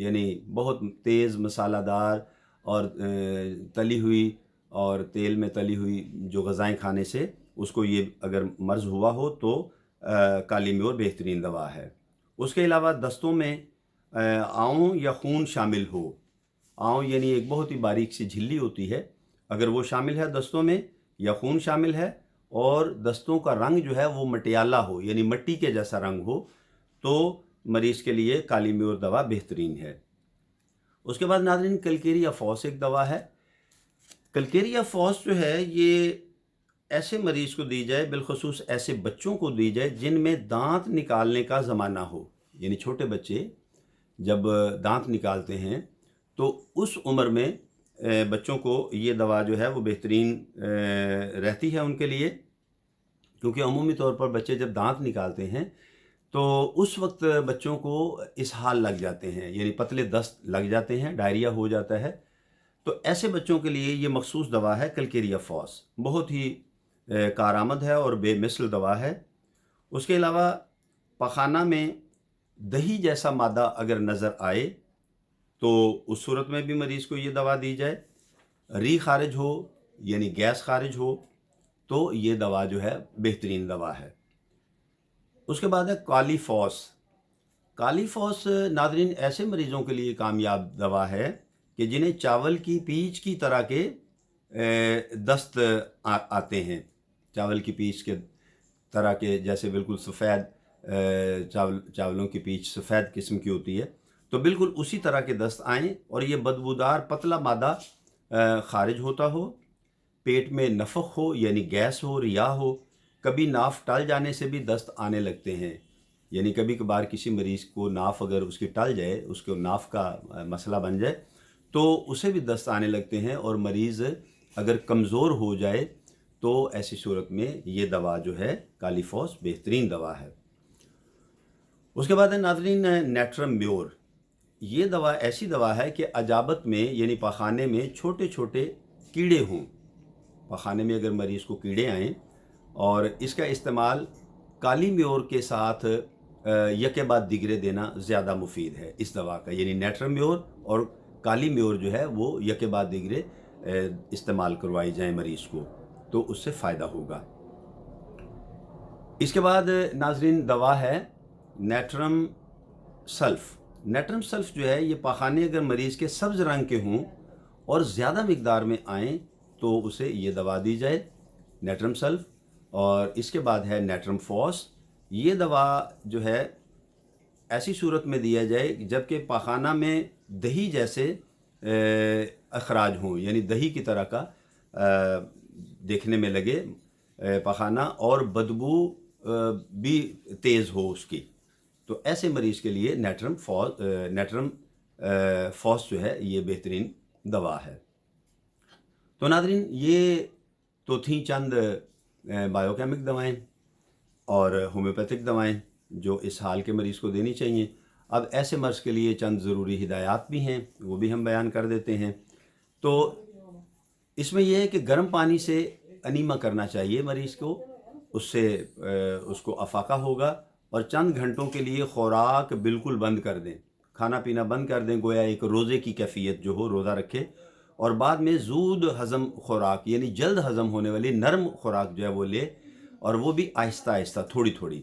یعنی بہت تیز مسالہ دار اور تلی ہوئی اور تیل میں تلی ہوئی جو غذائیں کھانے سے اس کو یہ اگر مرض ہوا ہو تو کالی میور بہترین دوا ہے۔ اس کے علاوہ دستوں میں آؤں یا خون شامل ہو، آؤں یعنی ایک بہت ہی باریک سی جھلی ہوتی ہے، اگر وہ شامل ہے دستوں میں یا خون شامل ہے اور دستوں کا رنگ جو ہے وہ مٹیالہ ہو یعنی مٹی کے جیسا رنگ ہو تو مریض کے لیے کالی میور دوا بہترین ہے۔ اس کے بعد ناظرین کلکیریا فوس ایک دوا ہے۔ کلکیریا فوس جو ہے یہ ایسے مریض کو دی جائے، بالخصوص ایسے بچوں کو دی جائے جن میں دانت نکالنے کا زمانہ ہو، یعنی چھوٹے بچے جب دانت نکالتے ہیں تو اس عمر میں بچوں کو یہ دوا جو ہے وہ بہترین رہتی ہے ان کے لیے، کیونکہ عمومی طور پر بچے جب دانت نکالتے ہیں تو اس وقت بچوں کو اسہال لگ جاتے ہیں، یعنی پتلے دست لگ جاتے ہیں، ڈائریا ہو جاتا ہے، تو ایسے بچوں کے لیے یہ مخصوص دوا ہے کلکیریا فوس، بہت ہی کارآمد ہے اور بے مثل دوا ہے۔ اس کے علاوہ پخانہ میں دہی جیسا مادہ اگر نظر آئے تو اس صورت میں بھی مریض کو یہ دوا دی جائے، ری خارج ہو یعنی گیس خارج ہو تو یہ دوا جو ہے بہترین دوا ہے۔ اس کے بعد ہے کالی فوس۔ کالی فوس ناظرین ایسے مریضوں کے لیے کامیاب دوا ہے کہ جنہیں چاول کی پیچ کی طرح کے دست آتے ہیں، چاول کی پیچ کے طرح کے جیسے بالکل سفید چاولوں کی پیچ سفید قسم کی ہوتی ہے، تو بالکل اسی طرح کے دست آئیں اور یہ بدبودار پتلا مادہ خارج ہوتا ہو، پیٹ میں نفخ ہو یعنی گیس ہو، ریا ہو، کبھی ناف ٹل جانے سے بھی دست آنے لگتے ہیں، یعنی کبھی کبھار کسی مریض کو ناف اگر اس کی ٹل جائے، اس کو ناف کا مسئلہ بن جائے تو اسے بھی دست آنے لگتے ہیں، اور مریض اگر کمزور ہو جائے تو ایسی صورت میں یہ دوا جو ہے کالی فوس بہترین دوا ہے۔ اس کے بعد ہے ناظرین نیٹرم میور۔ یہ دوا ایسی دوا ہے کہ اجابت میں یعنی پاخانے میں چھوٹے چھوٹے کیڑے ہوں، پاخانے میں اگر مریض کو کیڑے آئیں اور اس کا استعمال کالی میور کے ساتھ یکے بعد دیگرے دینا زیادہ مفید ہے اس دوا کا، یعنی نیٹرم میور اور کالی میور جو ہے وہ یکے بعد دیگرے استعمال کروائی جائیں مریض کو تو اس سے فائدہ ہوگا۔ اس کے بعد ناظرین دوا ہے نیٹرم سلف۔ نیٹرم سلف جو ہے یہ پاخانے اگر مریض کے سبز رنگ کے ہوں اور زیادہ مقدار میں آئیں تو اسے یہ دوا دی جائے نیٹرم سلف۔ اور اس کے بعد ہے نیٹرم فوس۔ یہ دوا جو ہے ایسی صورت میں دیا جائے جب کہ پاخانہ میں دہی جیسے اخراج ہوں، یعنی دہی کی طرح کا دیکھنے میں لگے پاخانہ اور بدبو بھی تیز ہو اس کی، تو ایسے مریض کے لیے نیٹرم فوس جو ہے یہ بہترین دوا ہے۔ تو ناظرین یہ تو تھیں چند بایو کیمک دوائیں اور ہومیوپیتھک دوائیں جو اس حال کے مریض کو دینی چاہیے۔ اب ایسے مرض کے لیے چند ضروری ہدایات بھی ہیں، وہ بھی ہم بیان کر دیتے ہیں۔ تو اس میں یہ ہے کہ گرم پانی سے انیما کرنا چاہیے مریض کو، اس سے اس کو افاقہ ہوگا، اور چند گھنٹوں کے لیے خوراک بالکل بند کر دیں، کھانا پینا بند کر دیں، گویا ایک روزے کی کیفیت جو ہو روزہ رکھے، اور بعد میں زود ہضم خوراک یعنی جلد ہضم ہونے والی نرم خوراک جو ہے وہ لے، اور وہ بھی آہستہ آہستہ تھوڑی تھوڑی،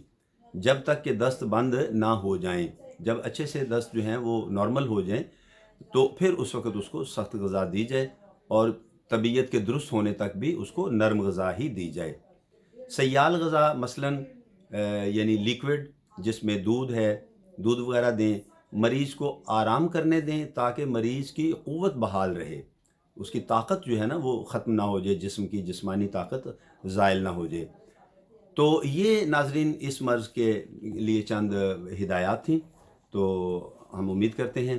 جب تک کہ دست بند نہ ہو جائیں۔ جب اچھے سے دست جو ہیں وہ نارمل ہو جائیں تو پھر اس وقت اس کو سخت غذا دی جائے، اور طبیعت کے درست ہونے تک بھی اس کو نرم غذا ہی دی جائے۔ سیال غذا مثلاً یعنی لیکوڈ جس میں دودھ ہے، دودھ وغیرہ دیں، مریض کو آرام کرنے دیں تاکہ مریض کی قوت بحال رہے، اس کی طاقت جو ہے نا وہ ختم نہ ہو جائے، جسم کی جسمانی طاقت زائل نہ ہو جائے۔ تو یہ ناظرین اس مرض کے لیے چند ہدایات تھیں۔ تو ہم امید کرتے ہیں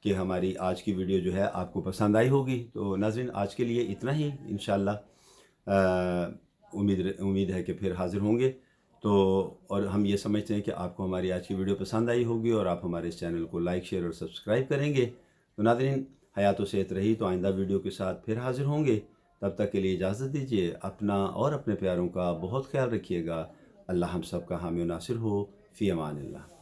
کہ ہماری آج کی ویڈیو جو ہے آپ کو پسند آئی ہوگی۔ تو ناظرین آج کے لیے اتنا ہی، انشاءاللہ امید ہے کہ پھر حاضر ہوں گے۔ تو اور ہم یہ سمجھتے ہیں کہ آپ کو ہماری آج کی ویڈیو پسند آئی ہوگی اور آپ ہمارے اس چینل کو لائک، شیئر اور سبسکرائب کریں گے۔ تو ناظرین حیات و صحت رہی تو آئندہ ویڈیو کے ساتھ پھر حاضر ہوں گے، تب تک کے لیے اجازت دیجیے، اپنا اور اپنے پیاروں کا بہت خیال رکھیے گا۔ اللہ ہم سب کا حامی و ناصر ہو، فی امان اللہ۔